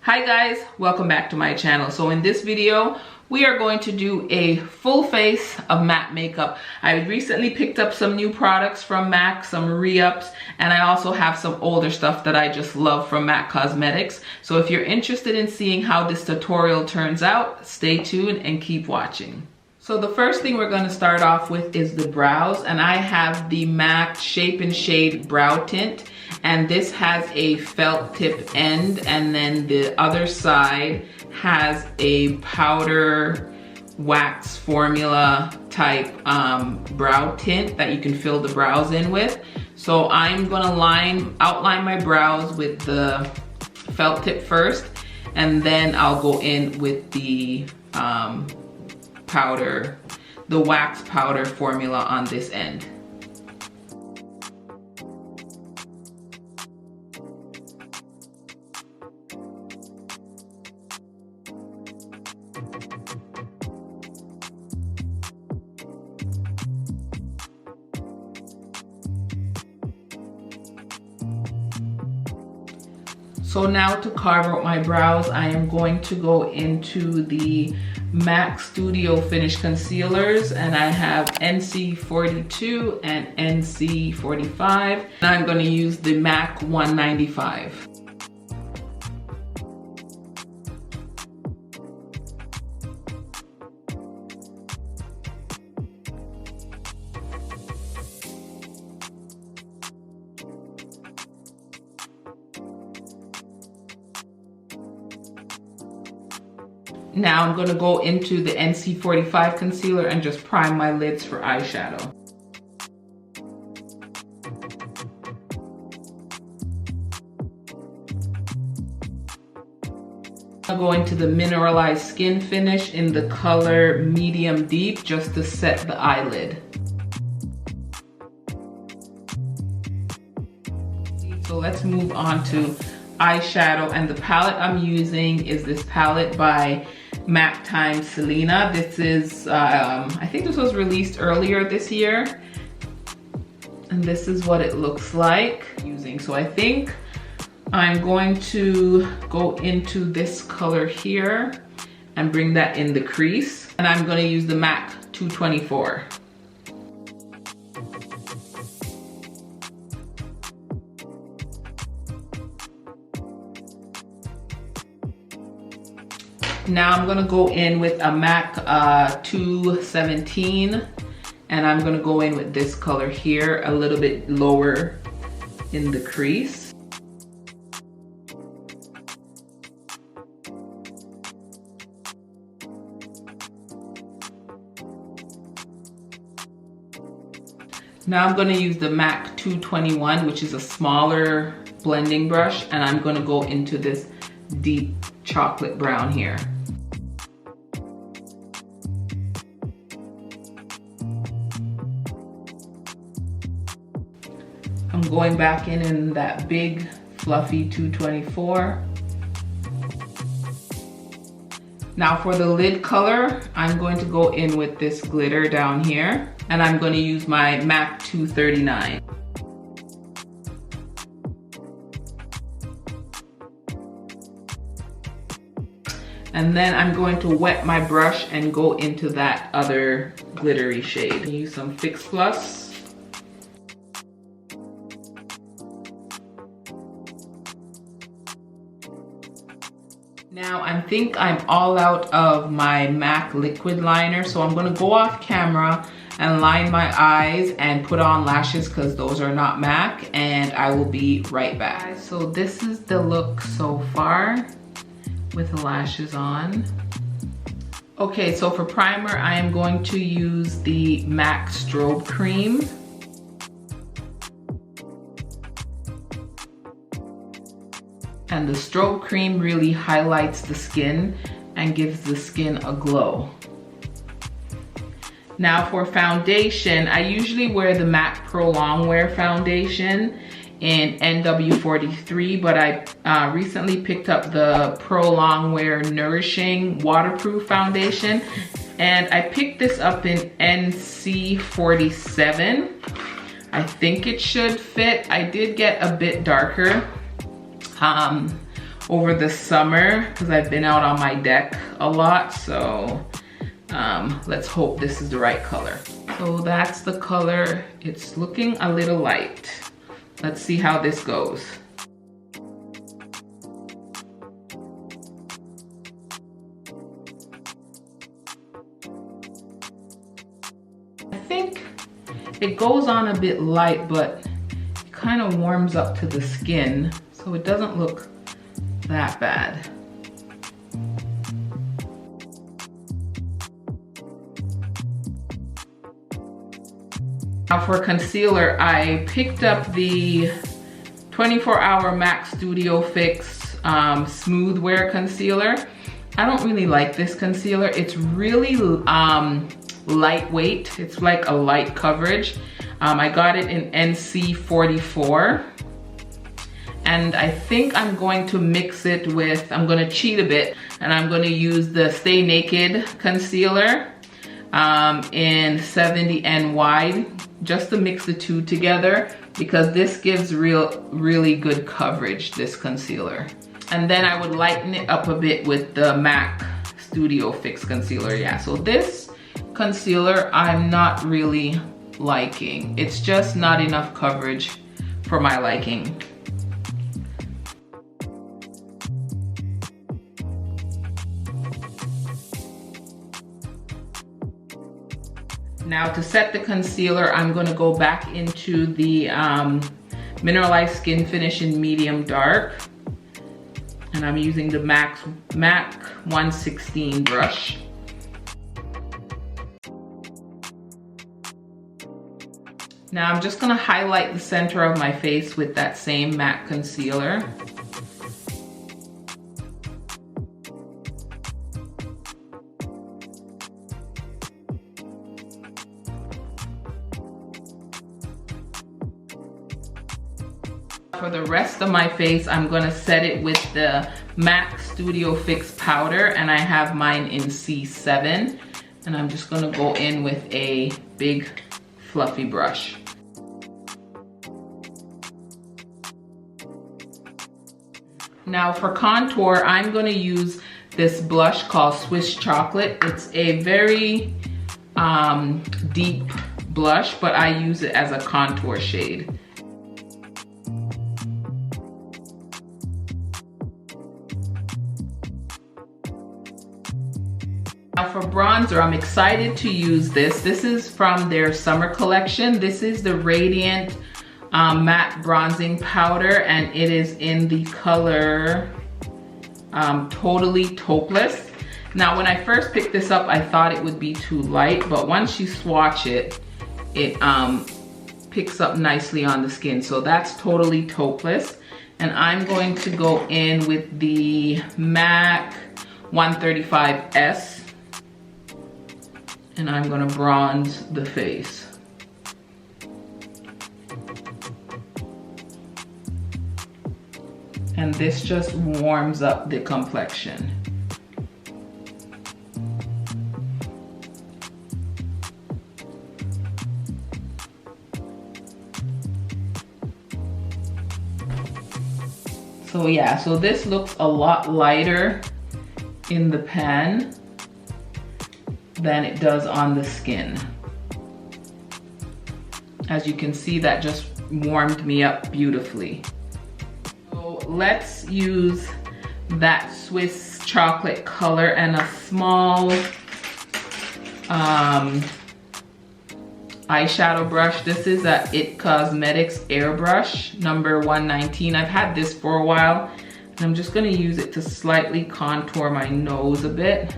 Hi guys, welcome back to my channel. So in this video, we are going to do a full face of matte makeup. I recently picked up some new products from MAC, some re-ups, and I also have some older stuff that I just love from MAC Cosmetics. So if you're interested in seeing how this tutorial turns out, stay tuned and keep watching. So the first thing we're going to start off with is the brows, and I have the MAC Shape+shade brow tint, and this has a felt tip end, and then the other side has a powder wax formula type brow tint that you can fill the brows in with. So I'm going to outline my brows with the felt tip first, and then I'll go in with the powder, the wax powder formula on this end. So now to carve out my brows, I am going to go into the MAC Studio Finish Concealers, and I have NC42 and NC45. And I'm going to use the MAC 195. Now I'm going to go into the NC45 concealer and just prime my lids for eyeshadow. I'll go into the Mineralized Skin Finish in the color Medium Deep just to set the eyelid. So let's move on to eyeshadow, and the palette I'm using is this palette by MAC times Selena. This is, I think this was released earlier this year, and this is what it looks like using. So I think I'm going to go into this color here and bring that in the crease, and I'm going to use the MAC 224. Now I'm gonna go in with a MAC 217, and I'm gonna go in with this color here, a little bit lower in the crease. Now I'm gonna use the MAC 221, which is a smaller blending brush, and I'm gonna go into this deep chocolate brown here. I'm going back in that big fluffy 224. Now for the lid color, I'm going to go in with this glitter down here, and I'm going to use my MAC 239. And then I'm going to wet my brush and go into that other glittery shade. Use some Fix Plus. Now I think I'm all out of my MAC liquid liner, so I'm gonna go off camera and line my eyes and put on lashes because those are not MAC, and I will be right back. So this is the look so far with the lashes on. Okay, so for primer, I am going to use the MAC Strobe Cream. And the Strobe Cream really highlights the skin and gives the skin a glow. Now for foundation, I usually wear the MAC Pro Longwear foundation in NW43, but I recently picked up the Pro Longwear Nourishing Waterproof Foundation, and I picked this up in NC47. I think it should fit. I did get a bit darker over the summer because I've been out on my deck a lot. So let's hope this is the right color. So that's the color. It's looking a little light. Let's see how this goes. I think it goes on a bit light, but it kind of warms up to the skin, so it doesn't look that bad. Now for concealer, I picked up the 24-Hour MAC Studio Fix Smooth Wear Concealer. I don't really like this concealer. It's really lightweight. It's like a light coverage. I got it in NC 44. And I think I'm going to mix it with, I'm gonna cheat a bit, and I'm gonna use the Stay Naked concealer in 70 and wide, just to mix the two together, because this gives really good coverage, this concealer. And then I would lighten it up a bit with the MAC Studio Fix concealer. Yeah, so this concealer I'm not really liking. It's just not enough coverage for my liking. Now to set the concealer, I'm gonna go back into the Mineralized Skin Finish in Medium Dark. And I'm using the MAC 116 brush. Now I'm just gonna highlight the center of my face with that same MAC concealer. For the rest of my face, I'm gonna set it with the MAC Studio Fix powder, and I have mine in C7. And I'm just gonna go in with a big fluffy brush. Now for contour, I'm gonna use this blush called Swiss Chocolate. It's a very deep blush, but I use it as a contour shade. Now for bronzer, I'm excited to use this. This is from their summer collection. This is the Radiant Matte Bronzing Powder, and it is in the color Totally Taupeless. Now when I first picked this up, I thought it would be too light, but once you swatch it, it picks up nicely on the skin. So that's Totally Taupeless. And I'm going to go in with the MAC 135S. And I'm gonna bronze the face. And this just warms up the complexion. So yeah, so this looks a lot lighter in the pan than it does on the skin. As you can see, that just warmed me up beautifully. So let's use that Swiss Chocolate color and a small eyeshadow brush. This is a It Cosmetics airbrush number 119. I've had this for a while, and I'm just gonna use it to slightly contour my nose a bit.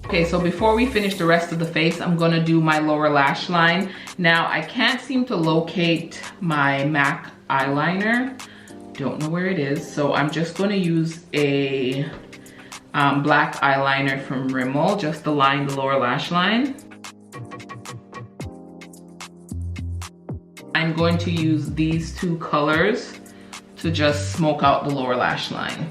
Okay, so before we finish the rest of the face, I'm gonna do my lower lash line. Now, I can't seem to locate my MAC eyeliner. Don't know where it is, so I'm just gonna use a black eyeliner from Rimmel just to line the lower lash line. I'm going to use these two colors to just smoke out the lower lash line.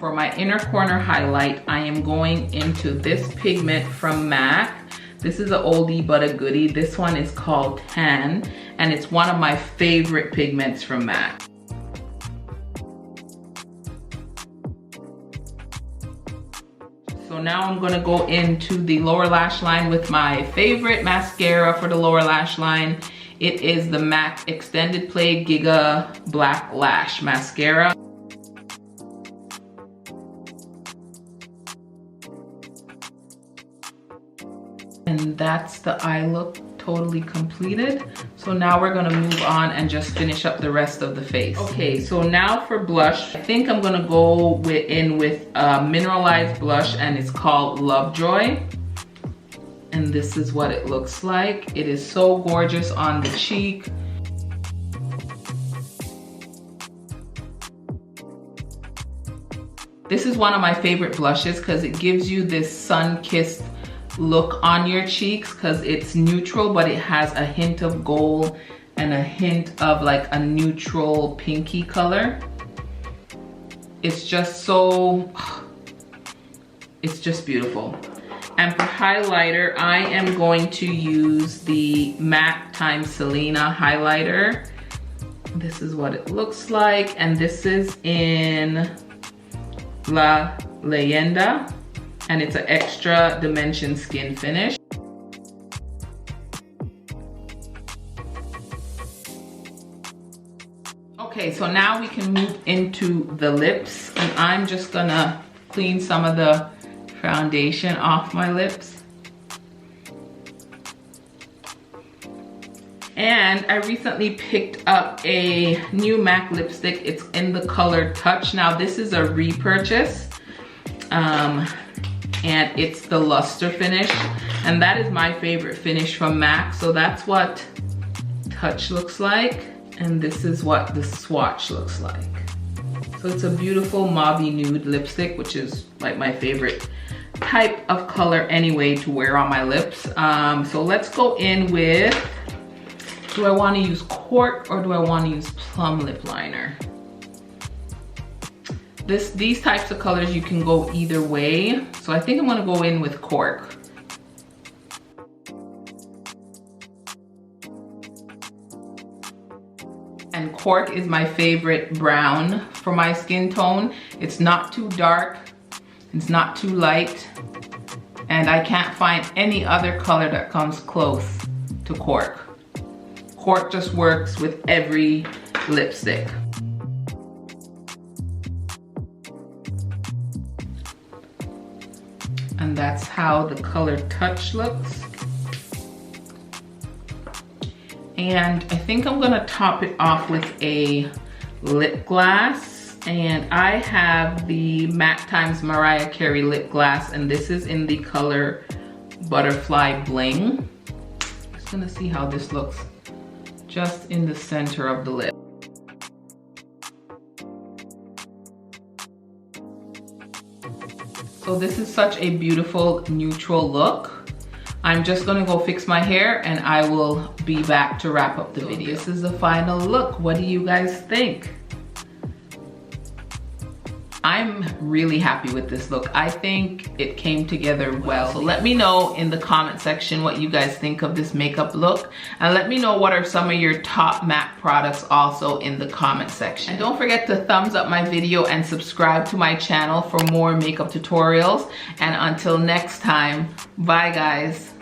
for my inner corner highlight, I am going into this pigment from MAC. This is an oldie but a goodie. This one is called Tan, and it's one of my favorite pigments from MAC. So now I'm gonna go into the lower lash line with my favorite mascara for the lower lash line. It is the MAC Extended Play Gigablack Lash Mascara. And that's the eye look totally completed. So now we're gonna move on and just finish up the rest of the face. Okay, so now for blush, I think I'm gonna go in with a Mineralized blush, and it's called Lovejoy. And this is what it looks like. It is so gorgeous on the cheek. This is one of my favorite blushes because it gives you this sun-kissed look on your cheeks because it's neutral, but it has a hint of gold and a hint of like a neutral pinky color. It's just so, it's just beautiful. And for highlighter, I am going to use the MAC x Selena highlighter. This is what it looks like, and this is in La Leyenda, and it's an extra dimension skin finish. Okay, so now we can move into the lips, and I'm just gonna clean some of the foundation off my lips. And I recently picked up a new MAC lipstick. It's in the color Touch. Now this is a repurchase, and it's the luster finish, and that is my favorite finish from MAC. So that's what Touch looks like, and this is what the swatch looks like. So it's a beautiful mauvey nude lipstick, which is like my favorite type of color anyway to wear on my lips. So let's go in with, do I want to use Cork or do I want to use Plum lip liner? These types of colors you can go either way, so I think I'm going to go in with Cork. And Cork is my favorite brown for my skin tone. It's not too dark, it's not too light, and I can't find any other color that comes close to Cork. Cork just works with every lipstick. And that's how the color Touch looks. And I think I'm gonna top it off with a lip gloss. And I have the MAC x Mariah Carey lip gloss, and this is in the color Butterfly Bling. Just gonna see how this looks just in the center of the lip. So this is such a beautiful neutral look. I'm just gonna go fix my hair and I will be back to wrap up the video. This is the final look. What do you guys think? I'm really happy with this look. I think it came together well. So let me know in the comment section what you guys think of this makeup look. And let me know what are some of your top MAC products also in the comment section. And don't forget to thumbs up my video and subscribe to my channel for more makeup tutorials. And until next time, bye guys.